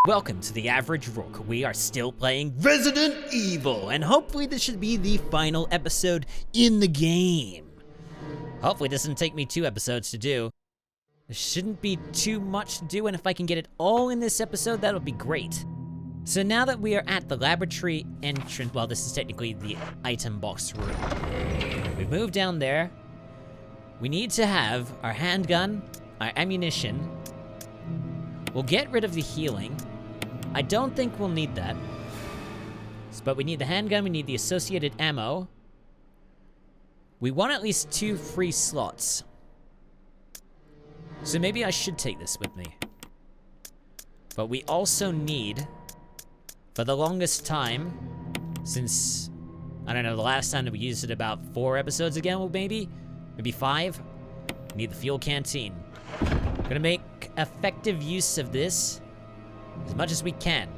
Welcome to The Average Rook. We are still playing Resident Evil, and hopefully this should be the final episode in the game. Hopefully this doesn't take me 2 episodes to do. There shouldn't be too much to do, and if I can get it all in this episode, that'll be great. So now that we are at the laboratory entrance, well, this is technically the item box room. We've moved down there. We need to have our handgun, our ammunition. We'll get rid of the healing. I don't think we'll need that. But we need the handgun, we need the associated ammo. We want at least 2 free slots. So maybe I should take this with me. But we also need, for the longest time, since, I don't know, the last time that we used it about 4 episodes ago, maybe 5, we need the fuel canteen. We're gonna make effective use of this as much as we can.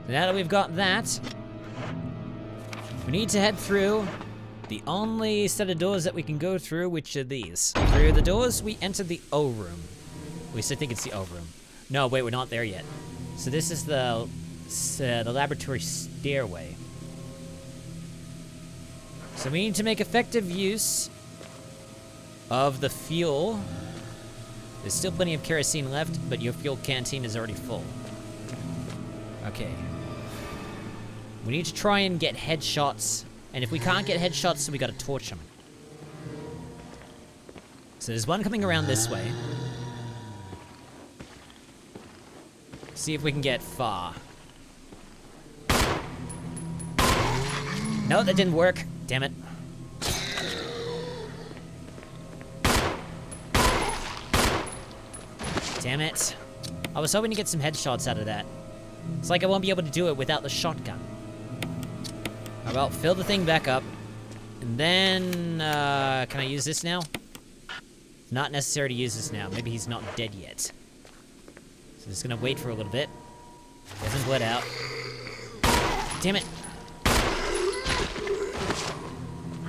So now that we've got that, we need to head through the only set of doors that we can go through, which are these. Through the doors, we enter the O room. At least I think it's the O room. No, wait, we're not there yet. So this is the laboratory stairway. So we need to make effective use of the fuel. There's still plenty of kerosene left, but your fuel canteen is already full. Okay. We need to try and get headshots, and if we can't get headshots, we gotta torch them. So there's one coming around this way. See if we can get far. No, that didn't work. Damn it. Damn it. I was hoping to get some headshots out of that. It's like I won't be able to do it without the shotgun. Oh, well, fill the thing back up. And then, can I use this now? Not necessary to use this now. Maybe he's not dead yet. So just gonna wait for a little bit. He hasn't bled out. Damn it.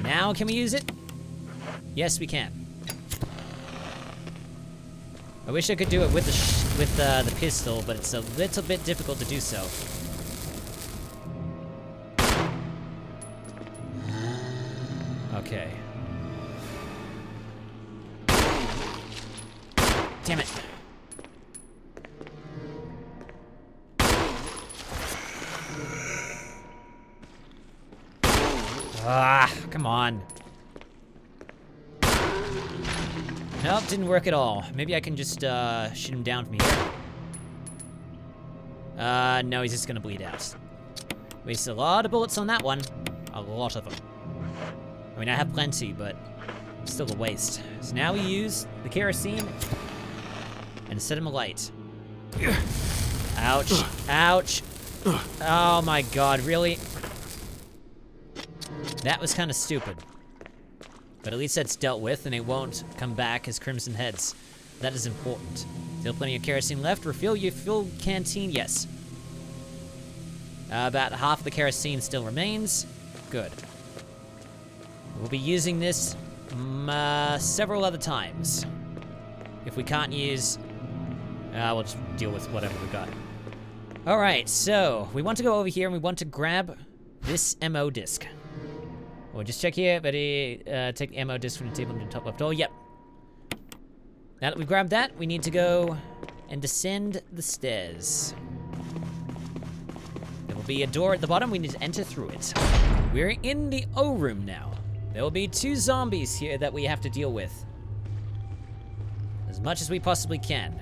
Now can we use it? Yes, we can. I wish I could do it with the pistol, but it's a little bit difficult to do so. Okay. Damn it. Ah, come on. Nope, didn't work at all. Maybe I can just shoot him down from here. No, he's just gonna bleed out. Wasted a lot of bullets on that one. A lot of them. I mean, I have plenty, but still a waste. So now we use the kerosene and set him alight. Ouch. Ouch. Oh my god, really? That was kind of stupid. But at least that's dealt with, and it won't come back as crimson heads. That is important. Still plenty of kerosene left. Refill your fuel canteen, yes. About half the kerosene still remains. Good. We'll be using this several other times. If we can't use, we'll just deal with whatever we got. All right, so we want to go over here and we want to grab this ammo disc. We'll just check here, but take the ammo disc from the table in the top left. Oh, yep. Now that we've grabbed that, we need to go and descend the stairs. There will be a door at the bottom. We need to enter through it. We're in the O room now. There will be 2 zombies here that we have to deal with. As much as we possibly can.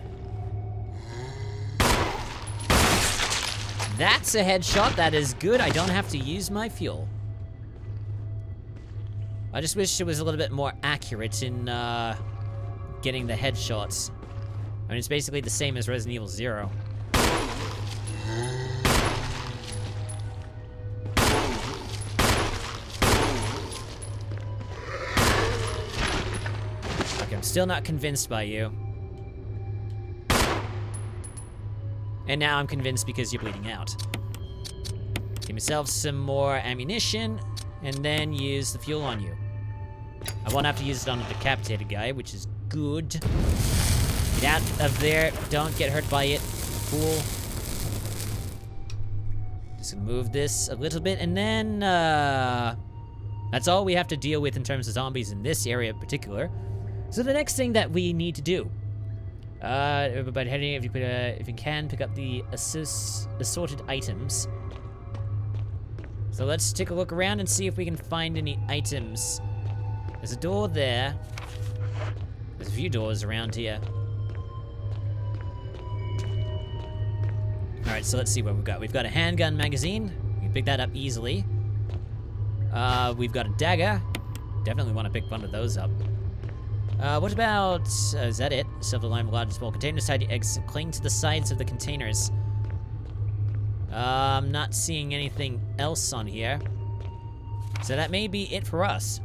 That's a headshot. That is good. I don't have to use my fuel. I just wish it was a little bit more accurate in getting the headshots. I mean, it's basically the same as Resident Evil 0. Okay, I'm still not convinced by you. And now I'm convinced because you're bleeding out. Give myself some more ammunition, and then use the fuel on you. I won't have to use it on the decapitated guy, which is good. Get out of there. Don't get hurt by it, fool. Let's move this a little bit, and then, that's all we have to deal with in terms of zombies in this area in particular. So the next thing that we need to do, everybody heading, if you can, pick up the assorted items. So let's take a look around and see if we can find any items. There's a door there. There's a few doors around here. Alright, so let's see what we've got. We've got a handgun magazine. We can pick that up easily. We've got a dagger. Definitely want to pick one of those up. What about... is that it? Silver line, large and small containers. Hide your eggs. Cling to the sides of the containers. I'm not seeing anything else on here. So that may be it for us.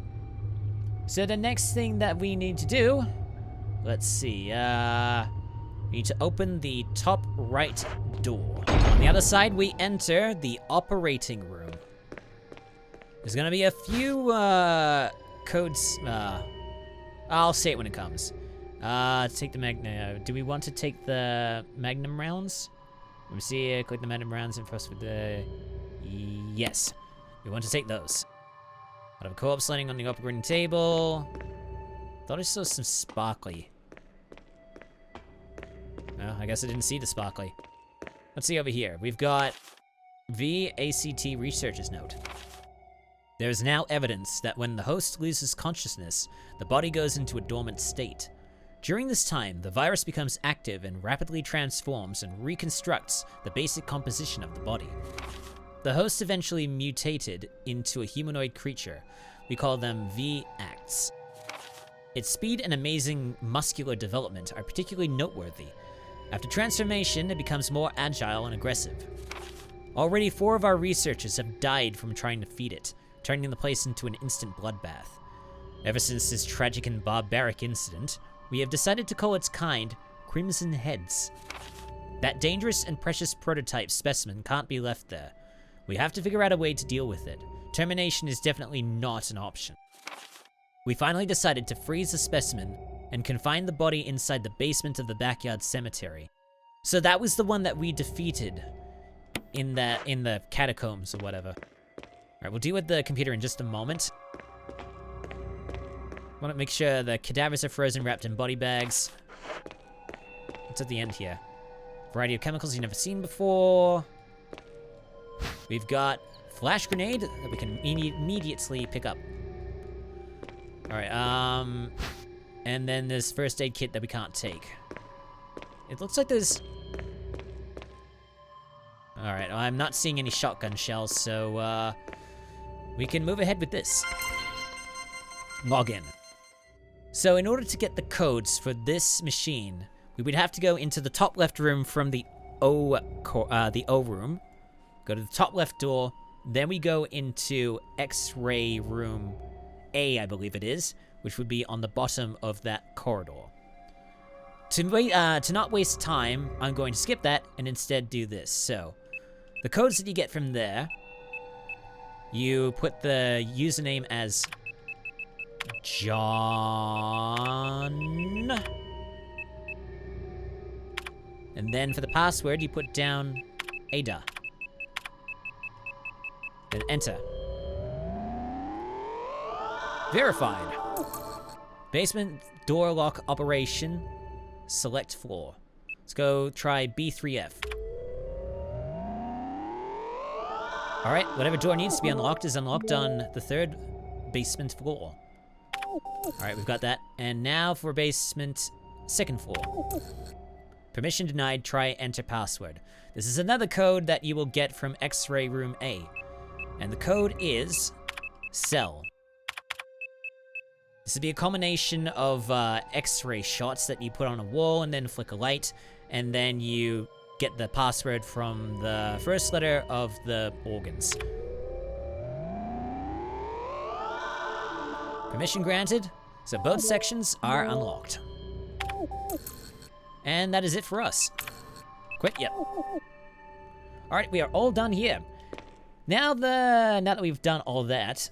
So the next thing that we need to do... Let's see, we need to open the top right door. On the other side, we enter the operating room. There's gonna be a few, codes, I'll say it when it comes. Take the Magnum, do we want to take the Magnum rounds? Let me see, click the Magnum rounds and first with the, yes. We want to take those. Out of a co-op sliding on the operating table. Thought I saw some sparkly. Oh, I guess I didn't see the sparkly. Let's see over here. We've got VACT researcher's note. There is now evidence that when the host loses consciousness, the body goes into a dormant state. During this time, the virus becomes active and rapidly transforms and reconstructs the basic composition of the body. The host eventually mutated into a humanoid creature. We call them VACTs. Its speed and amazing muscular development are particularly noteworthy. After transformation, it becomes more agile and aggressive. Already 4 of our researchers have died from trying to feed it, turning the place into an instant bloodbath. Ever since this tragic and barbaric incident, we have decided to call its kind Crimson Heads. That dangerous and precious prototype specimen can't be left there. We have to figure out a way to deal with it. Termination is definitely not an option. We finally decided to freeze the specimen and confine the body inside the basement of the backyard cemetery. So that was the one that we defeated in the catacombs or whatever. Alright, we'll deal with the computer in just a moment. Want to make sure the cadavers are frozen, wrapped in body bags. What's at the end here? Variety of chemicals you've never seen before. We've got flash grenade that we can immediately pick up. Alright, and then there's first aid kit that we can't take. It looks like there's... Alright, I'm not seeing any shotgun shells, so, we can move ahead with this. Login. So in order to get the codes for this machine, we would have to go into the top left room from the O room. Go to the top left door, then we go into X-ray room A, I believe it is, which would be on the bottom of that corridor. To not waste time, I'm going to skip that and instead do this. So, the codes that you get from there, you put the username as John, and then for the password, you put down Ada. Then enter. Verified. Basement door lock operation. Select floor. Let's go try B3F. Alright, whatever door needs to be unlocked is unlocked on the 3rd basement floor. Alright, we've got that. And now for basement 2nd floor. Permission denied, try enter password. This is another code that you will get from X-ray room A. And the code is cell. This would be a combination of X-ray shots that you put on a wall and then flick a light, and then you get the password from the first letter of the organs. Permission granted, so both sections are unlocked. And that is it for us. Quit, yep. Alright, we are all done here. Now that we've done all that,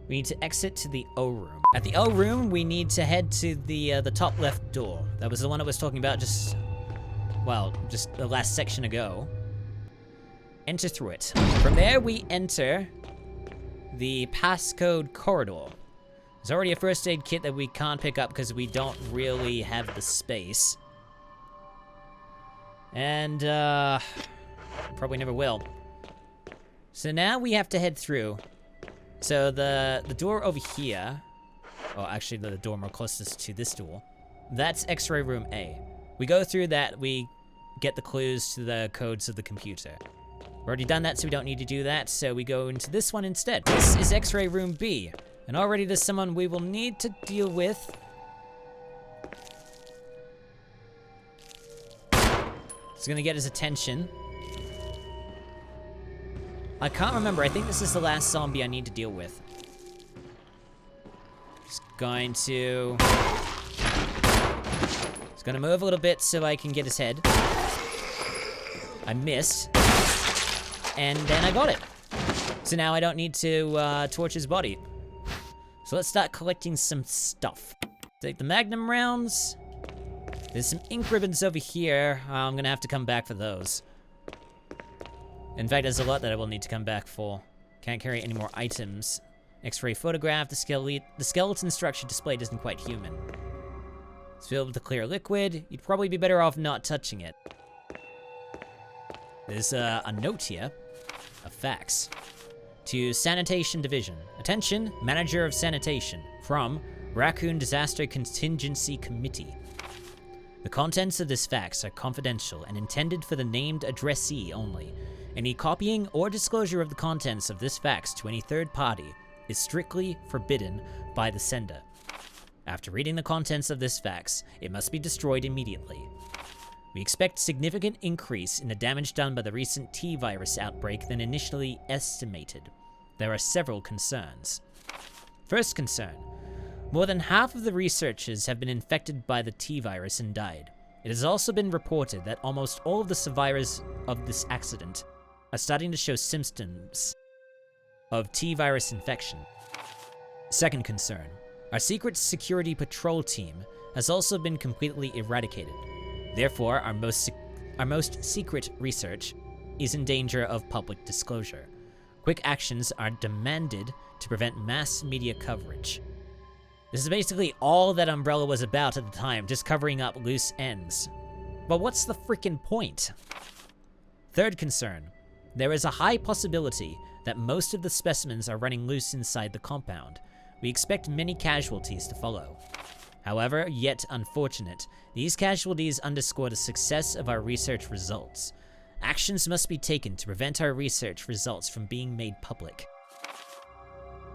we need to exit to the O room. At the O room, we need to head to the top left door. That was the one I was talking about just the last section ago. enter through it. From there, we enter the passcode corridor. There's already a first aid kit that we can't pick up because we don't really have the space. And, probably never will. So now we have to head through. So the door over here, oh, actually the door more closest to this door, that's X-ray room A. We go through that, we get the clues to the codes of the computer. We've already done that, so we don't need to do that, so we go into this one instead. This is X-ray room B, and already there's someone we will need to deal with. It's gonna get his attention. I can't remember, I think this is the last zombie I need to deal with. Just going to move a little bit so I can get his head. I missed. And then I got it. So now I don't need to torch his body. So let's start collecting some stuff. Take the magnum rounds. There's some ink ribbons over here. I'm gonna have to come back for those. In fact, there's a lot that I will need to come back for. Can't carry any more items. X-ray photograph, the skeleton structure displayed isn't quite human. It's filled with a clear liquid. You'd probably be better off not touching it. There's a note here of fax. To Sanitation Division. Attention, Manager of Sanitation. From Raccoon Disaster Contingency Committee. The contents of this fax are confidential and intended for the named addressee only. Any copying or disclosure of the contents of this fax to any third party is strictly forbidden by the sender. After reading the contents of this fax, it must be destroyed immediately. We expect significant increase in the damage done by the recent T-virus outbreak than initially estimated. There are several concerns. First concern. More than half of the researchers have been infected by the T-virus and died. It has also been reported that almost all of the survivors of this accident are starting to show symptoms of T-virus infection. Second concern. Our secret security patrol team has also been completely eradicated. Therefore, our most secret research is in danger of public disclosure. Quick actions are demanded to prevent mass media coverage. This is basically all that Umbrella was about at the time, just covering up loose ends. But what's the freaking point? Third concern. There is a high possibility that most of the specimens are running loose inside the compound. We expect many casualties to follow. However, yet unfortunate, these casualties underscore the success of our research results. Actions must be taken to prevent our research results from being made public.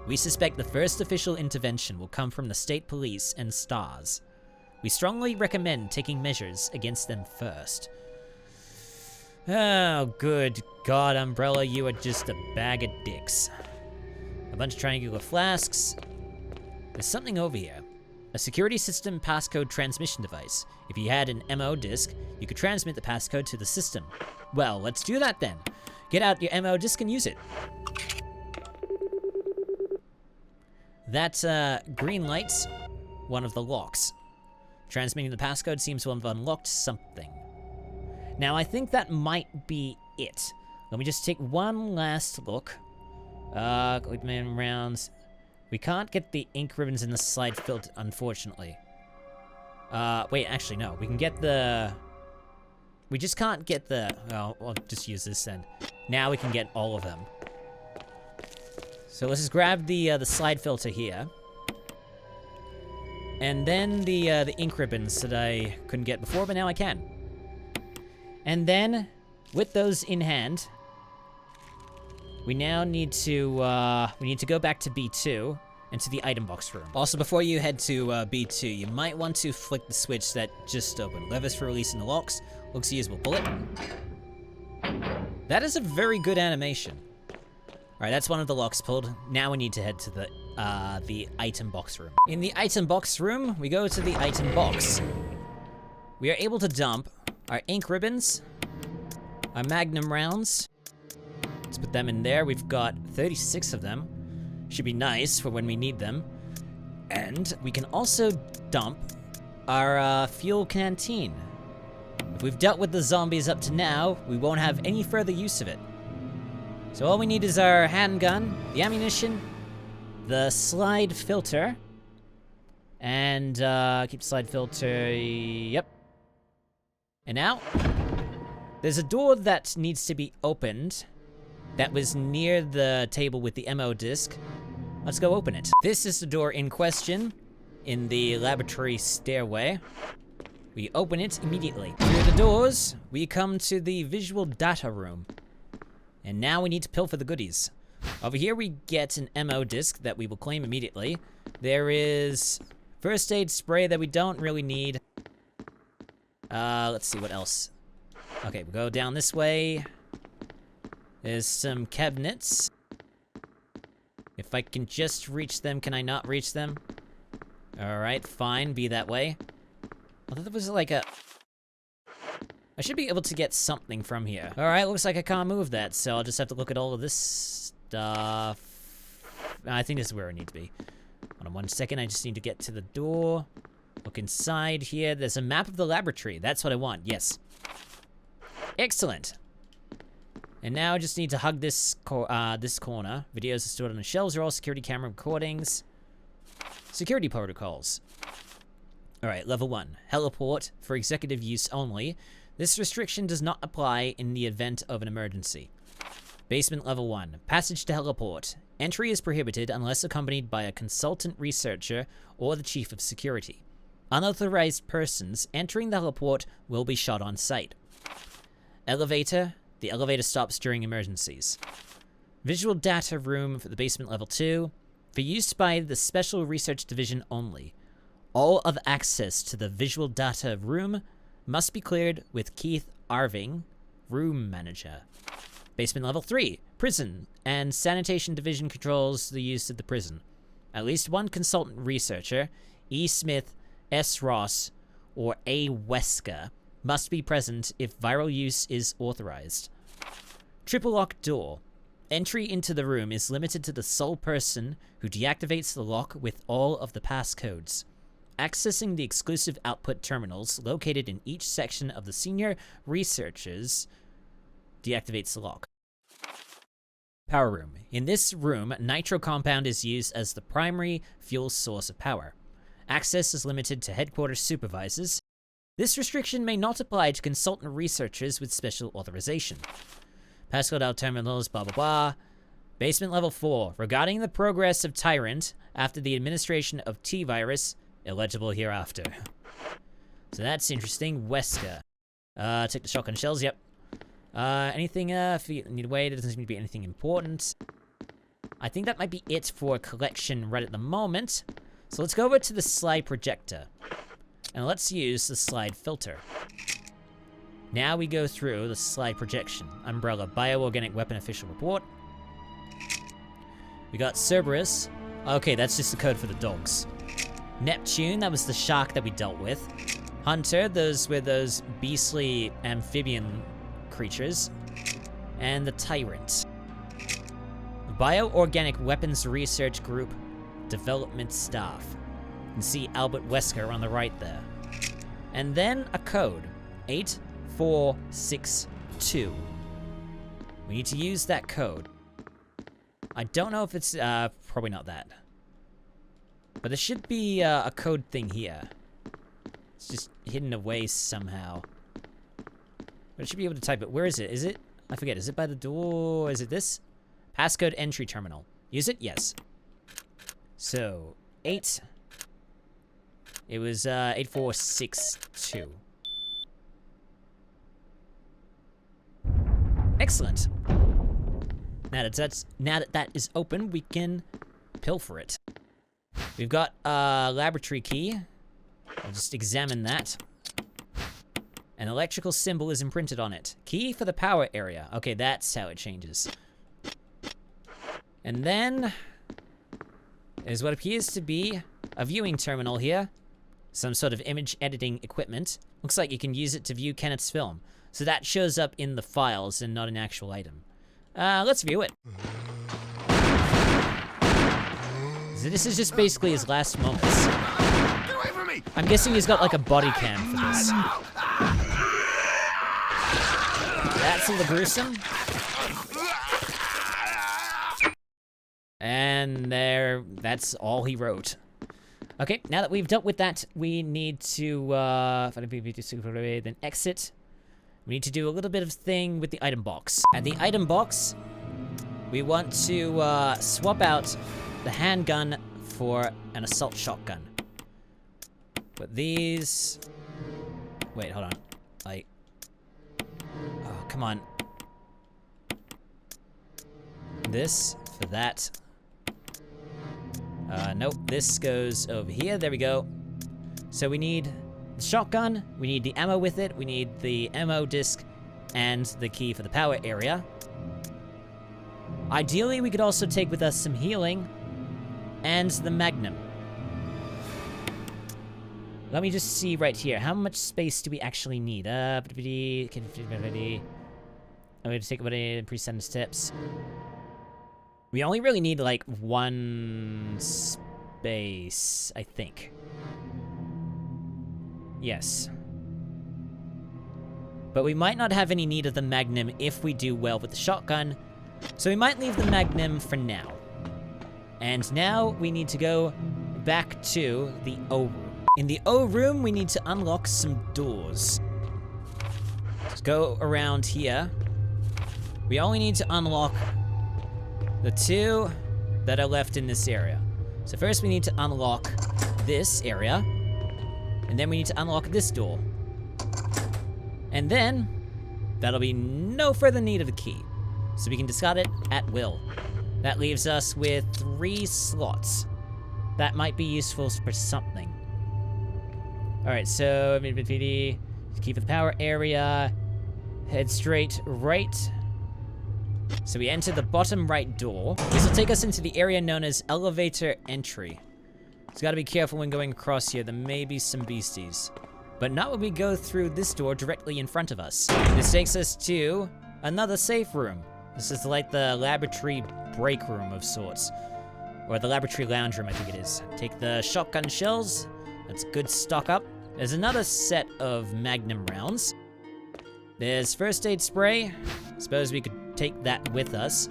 We suspect the first official intervention will come from the state police and STARS. We strongly recommend taking measures against them first. Oh, good God, Umbrella, you are just a bag of dicks. A bunch of triangular flasks. There's something over here. A security system passcode transmission device. If you had an MO disk, you could transmit the passcode to the system. Well, let's do that then. Get out your MO disk and use it. That green light's one of the locks. Transmitting the passcode seems to have unlocked something. Now, I think that might be it. Let me just take one last look. Clickman rounds. We can't get the ink ribbons in the slide filter, unfortunately. Wait, actually, no. We can get the... We just can't get the... Oh, I'll just use this then. Now we can get all of them. So let's just grab the slide filter here. And then the ink ribbons that I couldn't get before, but now I can. And then, with those in hand, we now need to go back to B2 and to the item box room. Also, before you head to B2, you might want to flick the switch that just opened. Levers for releasing the locks. Looks usable. Pull it. That is a very good animation. Alright, that's one of the locks pulled. Now we need to head to the item box room. In the item box room, we go to the item box. We are able to dump our ink ribbons, our magnum rounds. Let's put them in there. We've got 36 of them. Should be nice for when we need them. And we can also dump our fuel canteen. If we've dealt with the zombies up to now, we won't have any further use of it. So all we need is our handgun, the ammunition, the slide filter, and keep slide filter, yep. And now, there's a door that needs to be opened that was near the table with the MO disc. Let's go open it. This is the door in question in the laboratory stairway. We open it immediately. Through the doors, we come to the visual data room. And now we need to pilfer the goodies. Over here we get an MO disc that we will claim immediately. There is first aid spray that we don't really need. Let's see what else. Okay, we'll go down this way. There's some cabinets. If I can just reach them, can I not reach them? Alright, fine, be that way. I thought there was like a... I should be able to get something from here. Alright, looks like I can't move that, so I'll just have to look at all of this stuff. I think this is where I need to be. Hold on 1 second, I just need to get to the door. Look inside here. There's a map of the laboratory. That's what I want, yes. Excellent. And now I just need to hug this corner. Videos are stored on the shelves are all security camera recordings. Security protocols. Alright, level 1. Heliport for executive use only. This restriction does not apply in the event of an emergency. Basement level 1. Passage to heliport. Entry is prohibited unless accompanied by a consultant researcher or the chief of security. Unauthorized persons entering the heliport will be shot on sight. Elevator. The elevator stops during emergencies. Visual data room for the basement level 2. For use by the Special Research Division only. All other access to the visual data room must be cleared with Keith Arving, room manager. Basement level 3. Prison and Sanitation Division controls the use of the prison. At least one consultant researcher, E. Smith, S. Ross, or A. Wesker, must be present if viral use is authorized. Triple lock door. Entry into the room is limited to the sole person who deactivates the lock with all of the passcodes. Accessing the exclusive output terminals located in each section of the senior researchers deactivates the lock. Power room. In this room, nitro compound is used as the primary fuel source of power. Access is limited to headquarters supervisors. This restriction may not apply to consultant researchers with special authorization. Passcode out terminals, blah blah blah. Basement level 4. Regarding the progress of Tyrant after the administration of T-Virus, illegible hereafter. So that's interesting. Wesker. Take the shotgun shells, yep. Anything, if you need to wait, it doesn't seem to be anything important. I think that might be it for collection right at the moment. So let's go over to the slide projector. And let's use the slide filter. Now we go through the slide projection. Umbrella, bioorganic weapon official report. We got Cerberus. Okay, that's just the code for the dogs. Neptune, that was the shark that we dealt with. Hunter, those were those beastly amphibian creatures. And the Tyrant. Bioorganic Weapons Research Group Development Staff. You can see Albert Wesker on the right there. And then a code. 8462. We need to use that code. I don't know if it's, probably not that. But there should be a code thing here. It's just hidden away somehow. But I should be able to type it. Where is it? Is it? I forget. Is it by the door? Is it this? Passcode entry terminal. Use it? Yes. So, 8. It was 8462. Excellent. Now that that is open, we can pilfer it. We've got a laboratory key. I'll just examine that. An electrical symbol is imprinted on it. Key for the power area. Okay, that's how it changes. And then there's what appears to be a viewing terminal here. Some sort of image editing equipment. Looks like you can use it to view Kenneth's film. So that shows up in the files and not an actual item. Let's view it. So this is just basically his last moments. Get away from me! I'm guessing he's got like a body cam for this. That's a little gruesome. And that's all he wrote. Okay, now that we've dealt with that, we need to, then exit. We need to do a little bit of thing with the item box. At the item box, we want to swap out the handgun for an assault shotgun. But these... Wait, hold on. Oh, come on. This for that. Nope, this goes over here. There we go. So we need the shotgun, we need the ammo with it, we need the ammo disc, and the key for the power area. Ideally, we could also take with us some healing and the magnum. Let me just see right here. How much space do we actually need? I'm going to take about a pre-sentence tips. We only really need, like, one space, I think. Yes. But we might not have any need of the magnum if we do well with the shotgun, so we might leave the magnum for now. And now we need to go back to the O room. In the O room, we need to unlock some doors. Let's go around here. We only need to unlock the two that are left in this area. So first we need to unlock this area, and then we need to unlock this door. And then, that'll be no further need of a key. So we can discard it at will. That leaves us with 3 slots. That might be useful for something. Alright, so, key for the power area, head straight right. So we enter the bottom right door. This will take us into the area known as elevator entry. So gotta be careful when going across here. There may be some beasties. But not when we go through this door directly in front of us. This takes us to another safe room. This is like the laboratory break room of sorts. Or the laboratory lounge room, I think it is. Take the shotgun shells. That's good stock up. There's another set of magnum rounds. There's first aid spray. Suppose we could take that with us.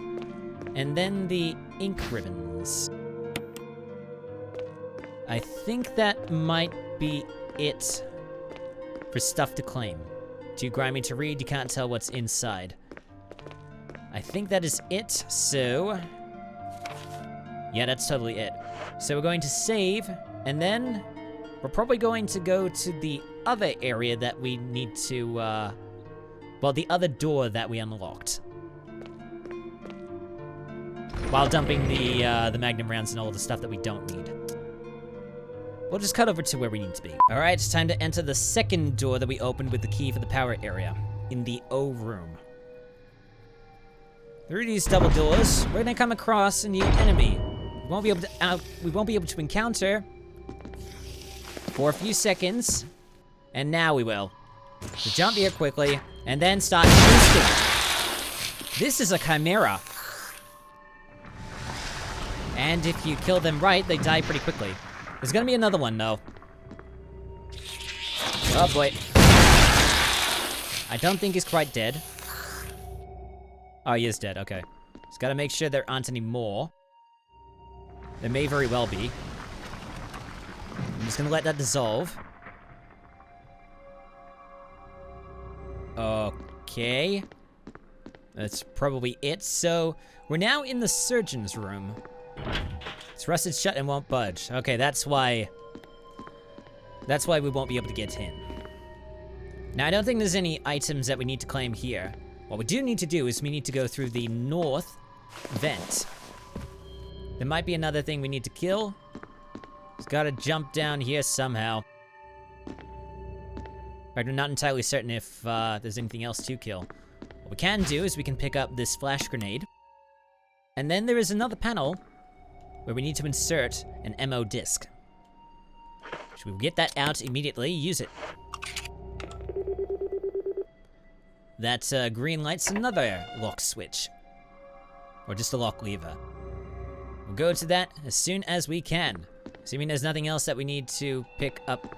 And then the ink ribbons. I think that might be it for stuff to claim. Too grimy to read, you can't tell what's inside. I think that is it, so... Yeah, that's totally it. So we're going to save, and then we're probably going to go to the other area that we need to, well, the other door that we unlocked. While dumping the magnum rounds and all the stuff that we don't need. We'll just cut over to where we need to be. All right, it's time to enter the second door that we opened with the key for the power area, in the O room. Through these double doors, we're gonna come across a new enemy. We won't be able to encounter for a few seconds, and now we will. So jump here quickly, and then start boosting. This is a chimera. And if you kill them right, they die pretty quickly. There's gonna be another one, though. Oh, boy. I don't think he's quite dead. Oh, he is dead, okay. Just gotta make sure there aren't any more. There may very well be. I'm just gonna let that dissolve. Okay. That's probably it. So, we're now in the surgeon's room. It's rusted shut and won't budge. Okay, that's why we won't be able to get in. Now, I don't think there's any items that we need to claim here. What we do need to do is we need to go through the north vent. There might be another thing we need to kill. Just gotta jump down here somehow. In fact, I'm not entirely certain if there's anything else to kill. What we can do is we can pick up this flash grenade. And then there is another panel where we need to insert an ammo disc. So we'll get that out immediately, use it. That green light's another lock switch. Or just a lock lever. We'll go to that as soon as we can. Assuming there's nothing else that we need to pick up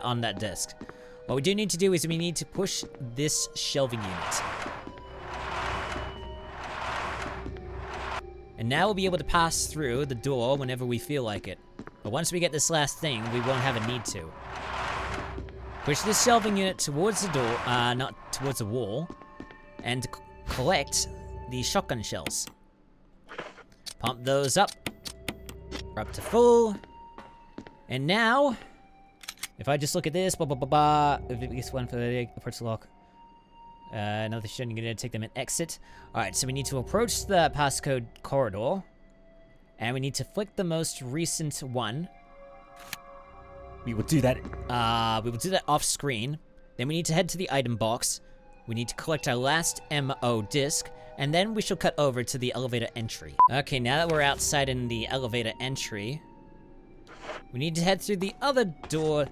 on that disc. What we do need to do is we need to push this shelving unit. And now we'll be able to pass through the door whenever we feel like it. But once we get this last thing, we won't have a need to. Push this shelving unit towards the door, not towards the wall, and collect the shotgun shells. Pump those up. We're up to full. And now, if I just look at this, this one for the approach lock. Another shooting unit, take them and exit. Alright, so we need to approach the passcode corridor. And we need to flick the most recent one. We will do that off screen. Then we need to head to the item box. We need to collect our last MO disc. And then we shall cut over to the elevator entry. Okay, now that we're outside in the elevator entry, we need to head through the other door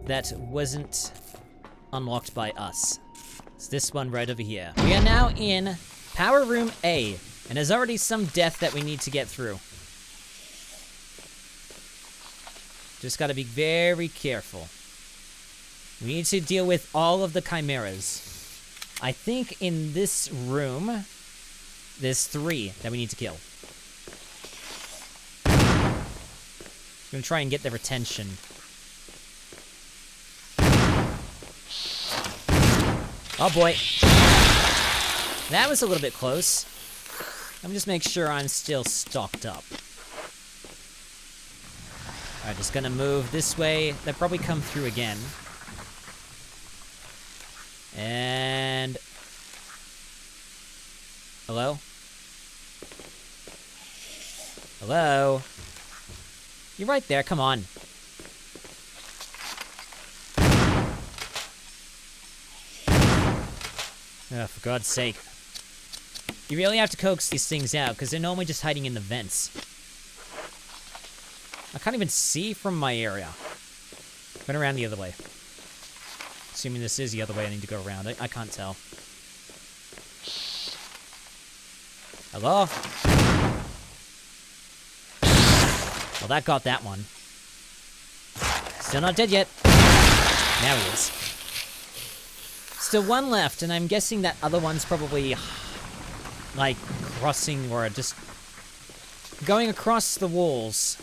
that wasn't unlocked by us. It's this one right over here. We are now in Power Room A, and there's already some death that we need to get through. Just gotta be very careful. We need to deal with all of the chimeras. I think in this room, there's 3 that we need to kill. I'm gonna try and get their attention. Oh boy. That was a little bit close. Let me just make sure I'm still stocked up. Alright, just gonna move this way. They'll probably come through again. And... Hello? Hello? You're right there, come on. Oh, for God's sake. You really have to coax these things out, because they're normally just hiding in the vents. I can't even see from my area. Went around the other way. Assuming this is the other way I need to go around. I can't tell. Hello? Well, that got that one. Still not dead yet. Now he is. Still one left, and I'm guessing that other one's probably, like, crossing or just going across the walls.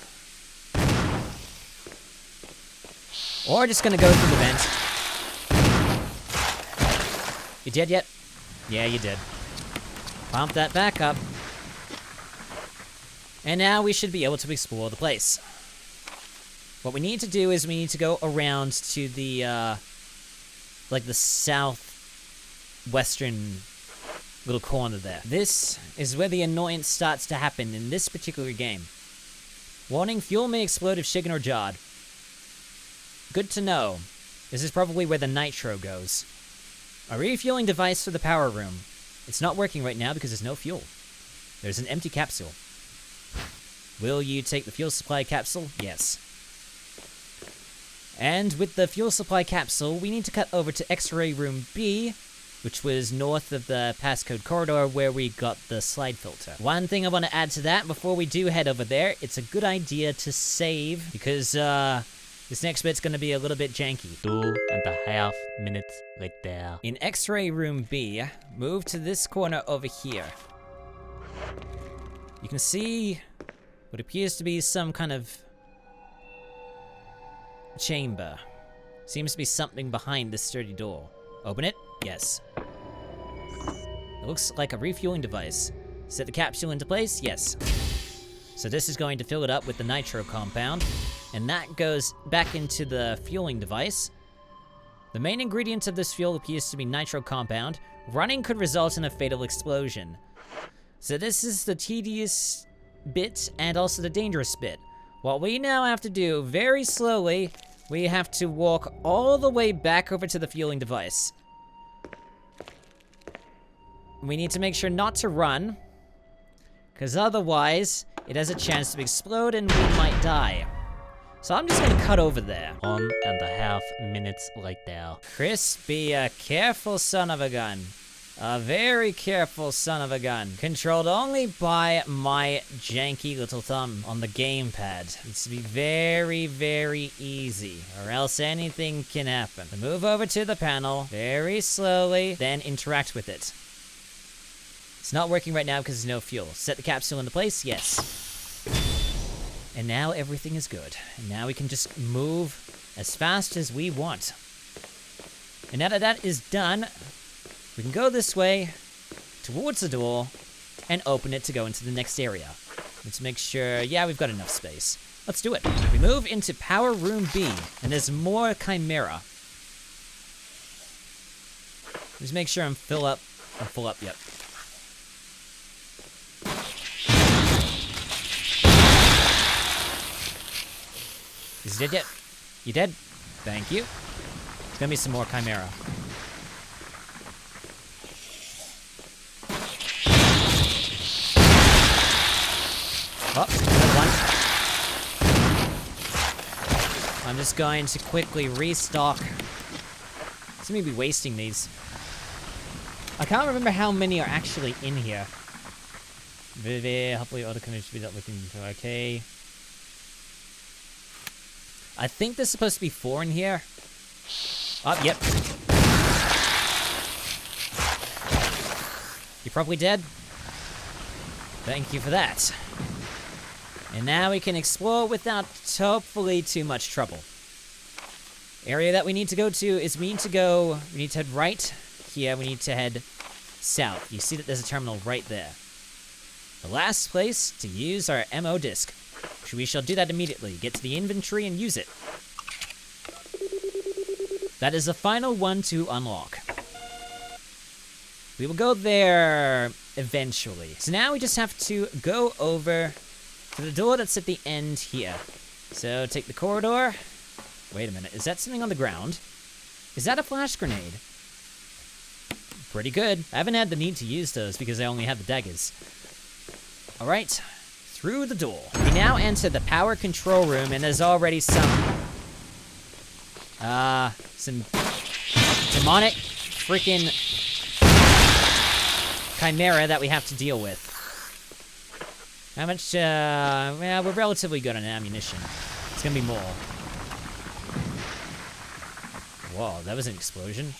Or just gonna go through the vent. You dead yet? Yeah, you did. Pump that back up. And now we should be able to explore the place. What we need to do is we need to go around to the, like the southwestern little corner there. This is where the annoyance starts to happen in this particular game. Warning, fuel may explode if shaken or jarred. Good to know. This is probably where the nitro goes. A refueling device for the power room. It's not working right now because there's no fuel. There's an empty capsule. Will you take the fuel supply capsule? Yes. And with the fuel supply capsule, we need to cut over to X-ray room B, which was north of the passcode corridor where we got the slide filter. One thing I want to add to that before we do head over there, it's a good idea to save because this next bit's gonna be a little bit janky. 2.5 minutes right there. In X-ray room B, move to this corner over here. You can see what appears to be some kind of chamber. Seems to be something behind this sturdy door. Open it? Yes. It looks like a refueling device. Set the capsule into place? Yes. So this is going to fill it up with the nitro compound, and that goes back into the fueling device. The main ingredient of this fuel appears to be nitro compound. Running could result in a fatal explosion. So this is the tedious bit and also the dangerous bit. What we now have to do, very slowly, we have to walk all the way back over to the fueling device. We need to make sure not to run, because otherwise, it has a chance to explode and we might die. So I'm just gonna cut over there. 1.5 minutes right there. Chris, be a careful son of a gun. A very careful son of a gun. Controlled only by my janky little thumb on the gamepad. Needs to be very, very easy, or else anything can happen. So move over to the panel, very slowly, then interact with it. It's not working right now because there's no fuel. Set the capsule into place? Yes. And now everything is good. And now we can just move as fast as we want. And now that that is done, we can go this way towards the door and open it to go into the next area. Let's make sure, yeah, we've got enough space. Let's do it. We move into Power Room B, and there's more Chimera. Just make sure I'm full up, yep. Is he dead yet? You dead? Thank you. There's gonna be some more Chimera. Oh, another one. I'm just going to quickly restock. It's gonna be wasting these. I can't remember how many are actually in here. Hopefully auto condition should be not looking for okay. I think there's supposed to be 4 in here. Oh, yep. You're probably dead. Thank you for that. And now we can explore without hopefully too much trouble. Area that we need to go to is we need to head right here, we need to head south. You see that there's a terminal right there. The last place to use our MO disc. We shall do that immediately. Get to the inventory and use it. That is the final one to unlock. We will go there eventually. So now we just have to go over to the door that's at the end here. So take the corridor. Wait a minute, is that something on the ground? Is that a flash grenade? Pretty good. I haven't had the need to use those because I only have the daggers. Alright, through the door. We now enter the power control room and there's already some demonic freaking Chimera that we have to deal with. How much, well, we're relatively good on ammunition. It's gonna be more. Whoa, that was an explosion.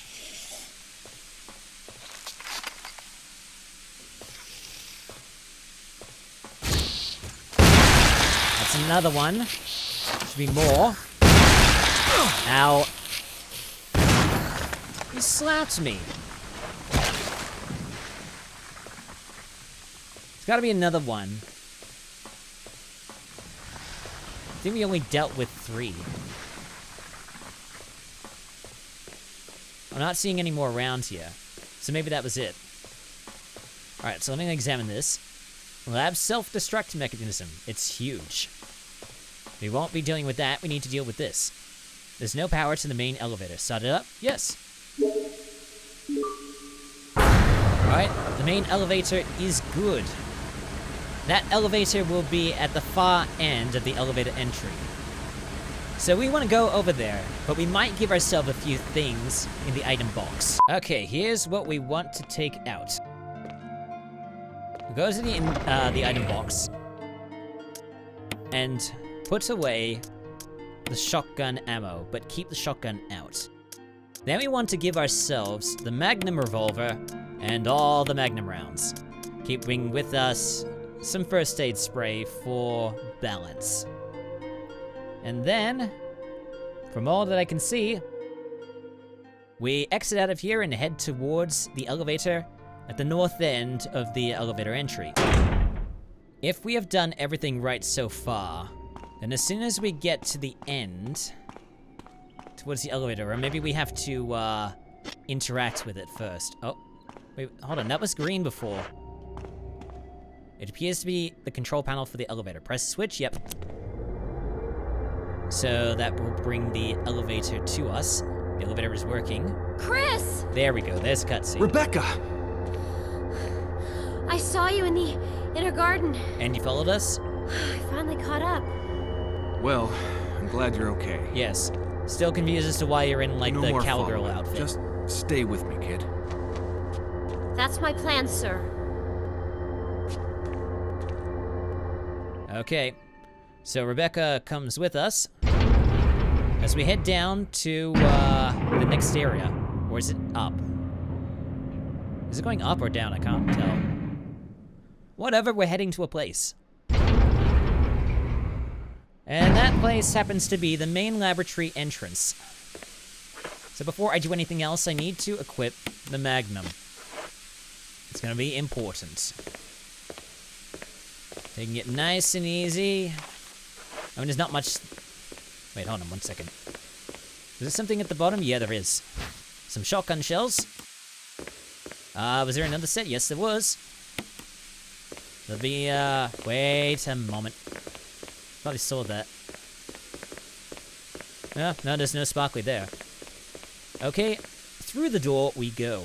That's another one. Should be more. Ow. He slapped me. There's gotta be another one. I think we only dealt with 3. I'm not seeing any more around here. So maybe that was it. Alright, so let me examine this. Lab self-destruct mechanism. It's huge. We won't be dealing with that. We need to deal with this. There's no power to the main elevator. Start it up? Yes. Alright, the main elevator is good. That elevator will be at the far end of the elevator entry. So we want to go over there, but we might give ourselves a few things in the item box. Okay, here's what we want to take out. Go to the item box and put away the shotgun ammo, but keep the shotgun out. Then we want to give ourselves the Magnum revolver and all the Magnum rounds, keeping with us some first aid spray for balance. And then, from all that I can see, we exit out of here and head towards the elevator at the north end of the elevator entry. If we have done everything right so far, then as soon as we get to the end, towards the elevator, or maybe we have to interact with it first. Oh, wait, hold on, that was green before. It appears to be the control panel for the elevator. Press switch, yep. So that will bring the elevator to us. The elevator is working. Chris! There we go, there's a cutscene. Rebecca! I saw you in the inner garden. And you followed us? I finally caught up. Well, I'm glad you're okay. Yes. Still confused as to why you're in, like, No the more cowgirl following. outfit. Just stay with me, kid. That's my plan, sir. Okay. So Rebecca comes with us as we head down to the next area. Or is it up? Is it going up or down? I can't tell. Whatever, we're heading to a place. And that place happens to be the main laboratory entrance. So before I do anything else, I need to equip the Magnum. It's gonna be important. Taking it nice and easy. I mean, there's not much... Wait, hold on 1 second. Is there something at the bottom? Yeah, there is. Some shotgun shells. Was there another set? Yes, there was. There'll be, wait a moment. Thought I saw that. No, there's no sparkly there. Okay, through the door we go.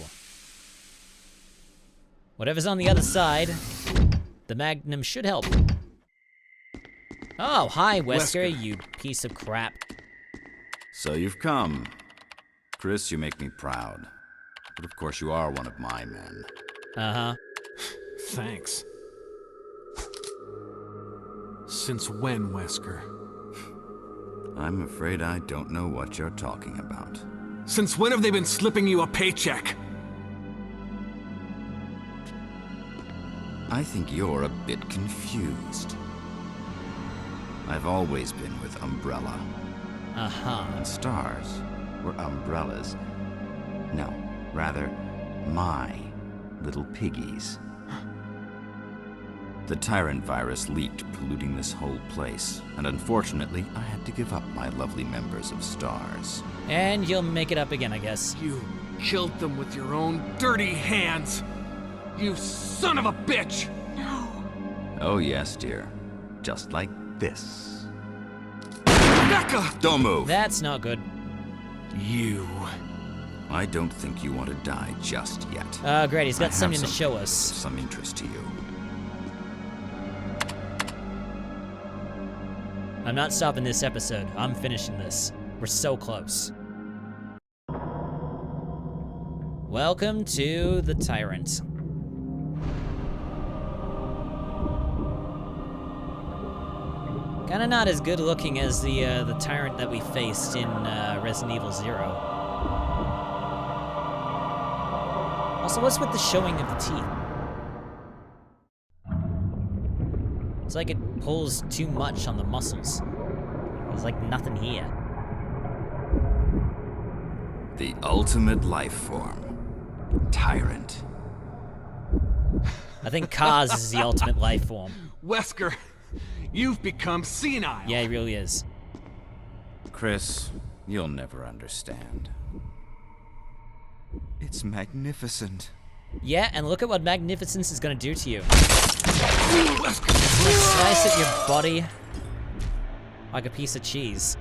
Whatever's on the other side, the Magnum should help. Oh, hi, Wesker, you piece of crap. So you've come. Chris, you make me proud. But of course you are one of my men. Uh-huh. Thanks. Since when, Wesker? I'm afraid I don't know what you're talking about. Since when have they been slipping you a paycheck? I think you're a bit confused. I've always been with Umbrella. Uh-huh. And stars were umbrellas. No, rather, my little piggies. The Tyrant virus leaked, polluting this whole place, and unfortunately, I had to give up my lovely members of Stars. And you'll make it up again, I guess. You killed them with your own dirty hands! You son of a bitch! No. Oh yes, dear. Just like this. Rebecca! Don't move! That's not good. You. I don't think you want to die just yet. Great, he's I got have something to something show of us. some interest to you. I'm not stopping this episode. I'm finishing this. We're so close. Welcome to the Tyrant. Kinda not as good looking as the Tyrant that we faced in Resident Evil 0. Also, what's with the showing of the teeth? It's like it pulls too much on the muscles. There's like nothing here. The ultimate life form. Tyrant. I think Kaz is the ultimate life form. Wesker, you've become senile. Yeah, he really is. Chris, you'll never understand. It's magnificent. Yeah, and look at what Magnificence is gonna do to you. Wesker. Slice at your body like a piece of cheese.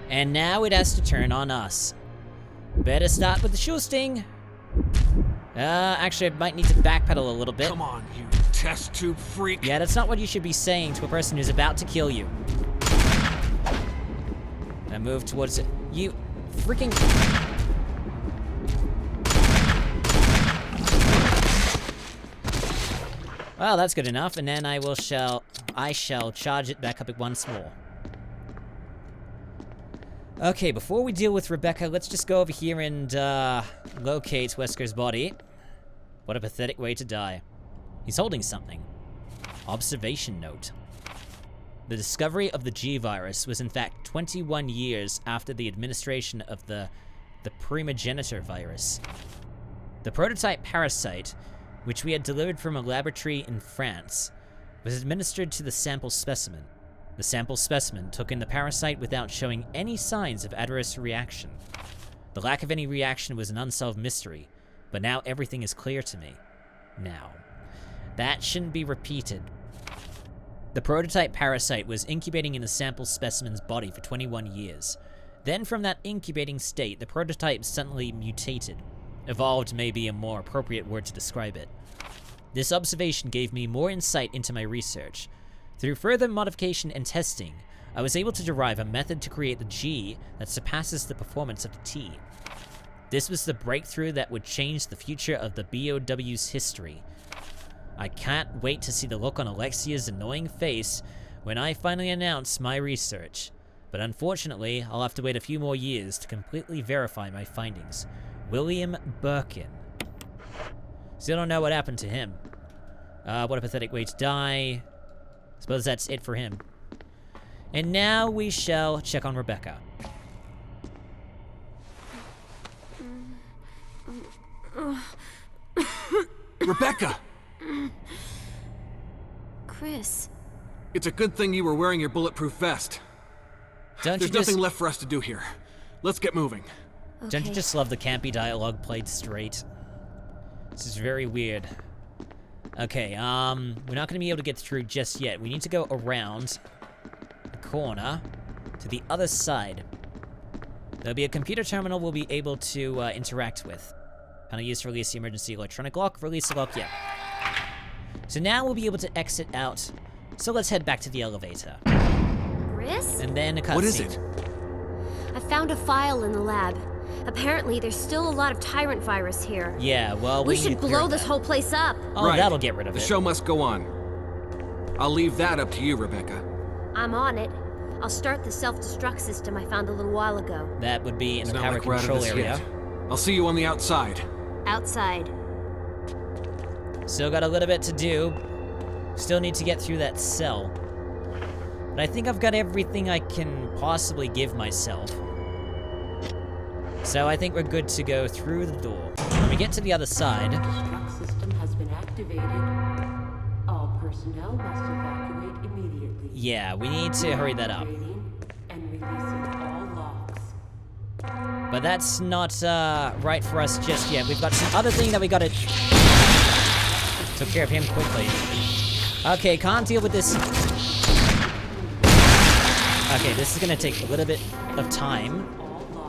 And now it has to turn on us. Better start with the Sure Sting. Actually, I might need to backpedal a little bit. Come on, you test tube freak. Yeah, that's not what you should be saying to a person who's about to kill you. I move towards it. You freaking... Well, that's good enough, and then I shall charge it back up once more. Okay, before we deal with Rebecca, let's just go over here and locate Wesker's body. What a pathetic way to die. He's holding something. Observation note. The discovery of the G-Virus was in fact 21 years after the administration of the Primogenitor virus. The prototype parasite, which we had delivered from a laboratory in France, was administered to the sample specimen. The sample specimen took in the parasite without showing any signs of adverse reaction. The lack of any reaction was an unsolved mystery, but now everything is clear to me. Now, that shouldn't be repeated. The prototype parasite was incubating in the sample specimen's body for 21 years. Then from that incubating state, the prototype suddenly mutated. Evolved may be a more appropriate word to describe it. This observation gave me more insight into my research. Through further modification and testing, I was able to derive a method to create the G that surpasses the performance of the T. This was the breakthrough that would change the future of the BOW's history. I can't wait to see the look on Alexia's annoying face when I finally announce my research. But unfortunately, I'll have to wait a few more years to completely verify my findings, William Birkin. Still don't know what happened to him. What a pathetic way to die. Suppose that's it for him. And now we shall check on Rebecca. Rebecca! Chris. It's a good thing you were wearing your bulletproof vest. Don't There's you just nothing left for us to do here. Let's get moving. don't you Okay. just love the campy dialogue played straight? This is very weird. Okay, we're not gonna be able to get through just yet. We need to go around the corner to the other side. There'll be a computer terminal we'll be able to interact with. Kind of used to release the emergency electronic lock. Release the lock, yeah. So now we'll be able to exit out. So let's head back to the elevator. Chris? And then a cutscene. What is it? I found a file in the lab. Apparently, there's still a lot of tyrant virus here. Yeah, well, We need should to clear blow this that. whole place up. Oh, Right. that'll get rid of The it. show must go on. I'll leave that up to you, Rebecca. I'm on it. I'll start the self-destruct system I found a little while ago. That would be in It's the not power like we're out of control this area. yet. I'll see you on the outside. Outside. Still got a little bit to do. Still need to get through that cell. But I think I've got everything I can possibly give myself. So I think we're good to go through the door. When we get to the other side, Destruct system has been activated. All personnel must evacuate immediately. yeah, we need to hurry that up. Activating and releasing all locks. But that's not right for us just yet. We've got some other thing that we gotta... Took care of him quickly. Okay, can't deal with this. Okay, this is gonna take a little bit of time.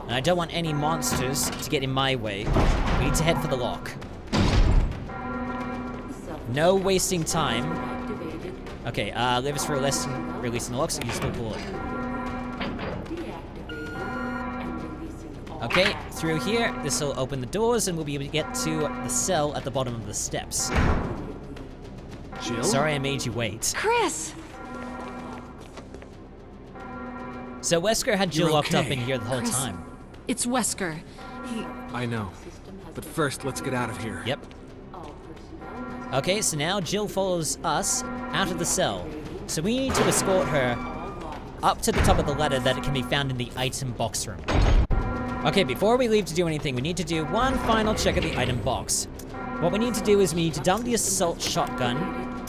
And I don't want any monsters to get in my way. We need to head for the lock. No wasting time. Activated. Okay, leave us for releasing the lock, so use the bullet. Deactivating and releasing all Okay, locks. through here, this will open the doors and we'll be able to get to the cell at the bottom of the steps. Jill? Sorry I made you wait. Chris! So Wesker had Jill You're locked up okay. in here the whole Chris. time. It's Wesker. I know. But first, let's get out of here. Yep. All personnel must Okay, so now Jill follows us out of the cell. So we need to escort her up to the top of the ladder that it can be found in the item box room. Okay, before we leave to do anything, we need to do one final check of the item box. What we need to do is we need to dump the assault shotgun.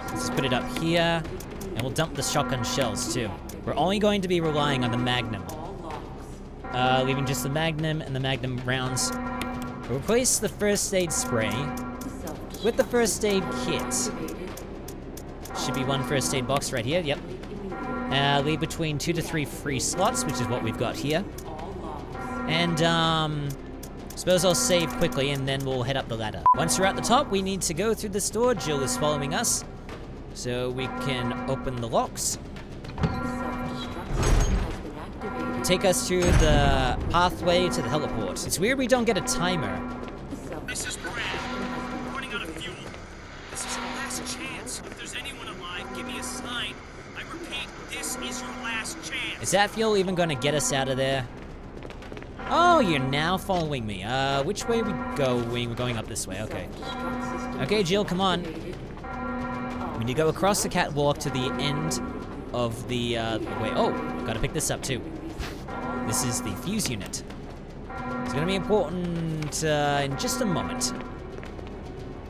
Let's put it up here. And we'll dump the shotgun shells too. We're only going to be relying on the Magnum. Leaving just the Magnum and the Magnum rounds. We'll replace the first aid spray with the first aid kit. Should be one first aid box right here, yep. Leave between 2 to 3 free slots, which is what we've got here. And, suppose I'll save quickly and then we'll head up the ladder. Once we're at the top, we need to go through this door. Jill is following us. So we can open the locks. Take us through the pathway to the heliport. It's weird we don't get a timer. This is Brad. We're running out of fuel. This is your last chance. If there's anyone alive, give me a sign. I repeat, this is your last chance. Is that fuel even gonna get us out of there? Oh, you're now following me. Which way are we going? We're going up this way, okay. Okay, Jill, come on. We need to go across the catwalk to the end of the way. Oh, gotta pick this up too. This is the fuse unit. It's gonna be important in just a moment.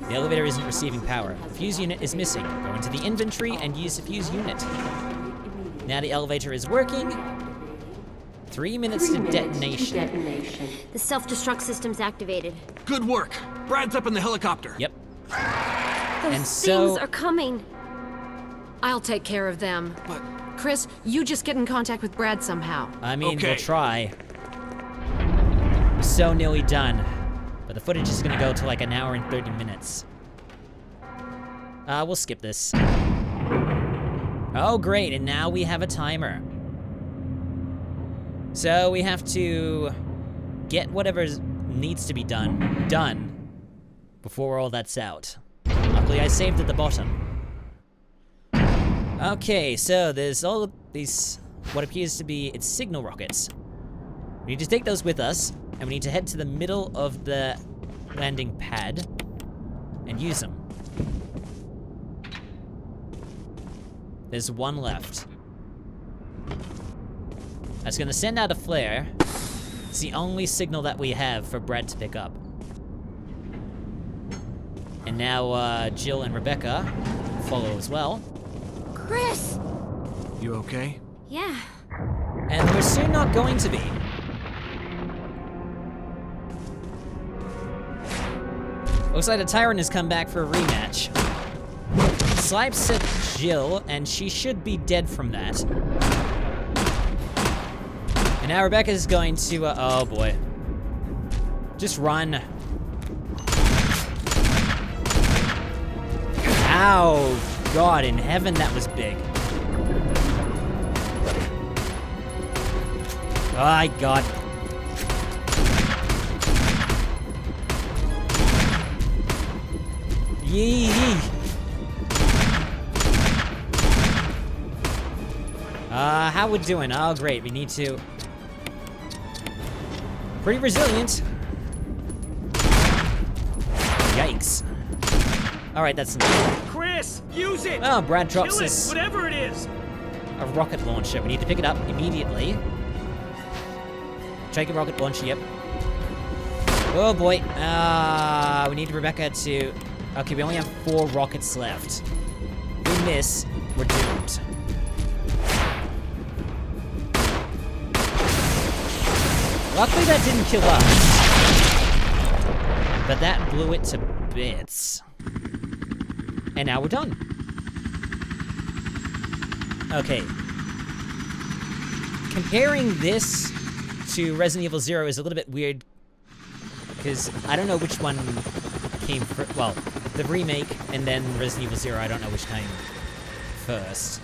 The elevator isn't receiving power. The fuse unit is missing. Go into the inventory and use the fuse unit. Now the elevator is working. 3 minutes to detonation. The self-destruct system's activated. Good work. Brad's up in the helicopter. Yep. Those And so- things are coming. I'll take care of them. But Chris, you just get in contact with Brad somehow. I mean, Okay. we'll try. So nearly done. But the footage is gonna go to like 1 hour and 30 minutes. We'll skip this. Oh, great, and now we have a timer. So we have to get whatever needs to be done before all that's out. Luckily, I saved at the bottom. Okay, so there's all of these, what appears to be, it's signal rockets. We need to take those with us, and we need to head to the middle of the landing pad and use them. There's one left. That's gonna send out a flare. It's the only signal that we have for Brad to pick up. And now, Jill and Rebecca follow as well. Chris! You okay? Yeah. And we're soon not going to be. Looks like the Tyrant has come back for a rematch. Slipes at Jill, and she should be dead from that. And now Rebecca's going to, oh boy. Just run. Ow, God in heaven, that was big. Oh, God. Yee. How we doing? Oh, great. We need to... Pretty resilient. Yikes. Alright, that's enough. Chris, use it! Oh, Brad drops Kill it, this... whatever it is! A rocket launcher. We need to pick it up immediately. Take a rocket launcher, yep. Oh boy. We need Rebecca to... Okay, we only have 4 rockets left. If we miss, we're doomed. Luckily that didn't kill us. But that blew it to bits. And now we're done. Okay. Comparing this to Resident Evil 0 is a little bit weird, because I don't know which one came first. Well, the remake and then Resident Evil 0, I don't know which came first.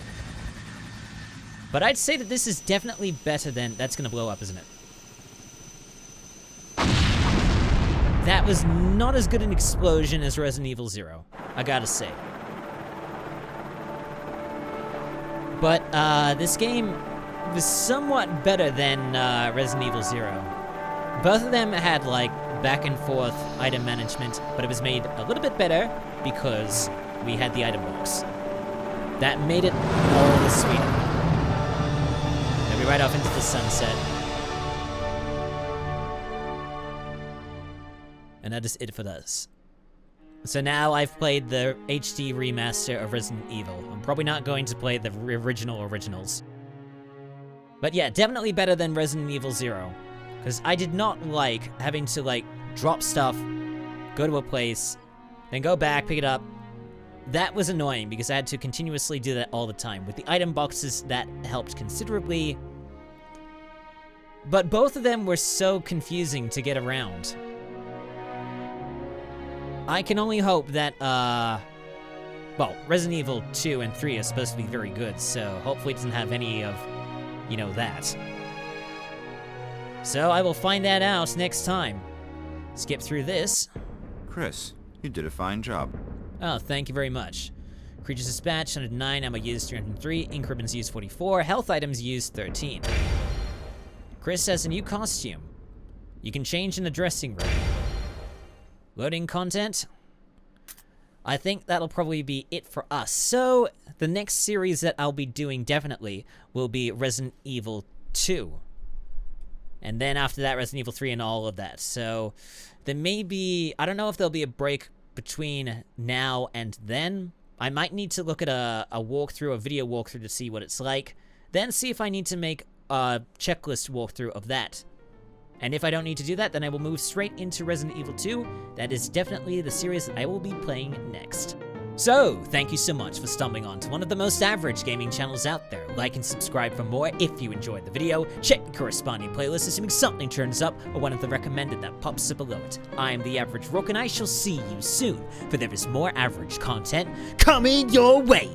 But I'd say that this is definitely better than... That's gonna blow up, isn't it? That was not as good an explosion as Resident Evil 0, I gotta say. But this game was somewhat better than Resident Evil 0. Both of them had like back and forth item management, but it was made a little bit better because we had the item box. That made it all the sweeter. Then we ride off into the sunset. And that is it for this. So now I've played the HD remaster of Resident Evil. I'm probably not going to play the originals. But yeah, definitely better than Resident Evil 0. Because I did not like having to, like, drop stuff, go to a place, then go back, pick it up. That was annoying because I had to continuously do that all the time. With the item boxes, that helped considerably. But both of them were so confusing to get around. I can only hope that, well, Resident Evil 2 and 3 are supposed to be very good, so hopefully it doesn't have any of, you know, that. So I will find that out next time. Skip through this. Chris, you did a fine job. Oh, thank you very much. Creatures dispatched 109, ammo used 303, ink ribbons used 44, health items used 13. Chris has a new costume. You can change in the dressing room. Loading content. I think that'll probably be it for us. So, the next series that I'll be doing definitely will be Resident Evil 2. And then after that, Resident Evil 3 and all of that. So, there may be... I don't know if there'll be a break between now and then. I might need to look at a walkthrough, a video walkthrough to see what it's like. Then see if I need to make a checklist walkthrough of that. And if I don't need to do that, then I will move straight into Resident Evil 2. That is definitely the series that I will be playing next. So, thank you so much for stumbling on to one of the most average gaming channels out there. Like and subscribe for more if you enjoyed the video. Check the corresponding playlist assuming something turns up or one of the recommended that pops up below it. I am the Average Rook and I shall see you soon, for there is more average content coming your way.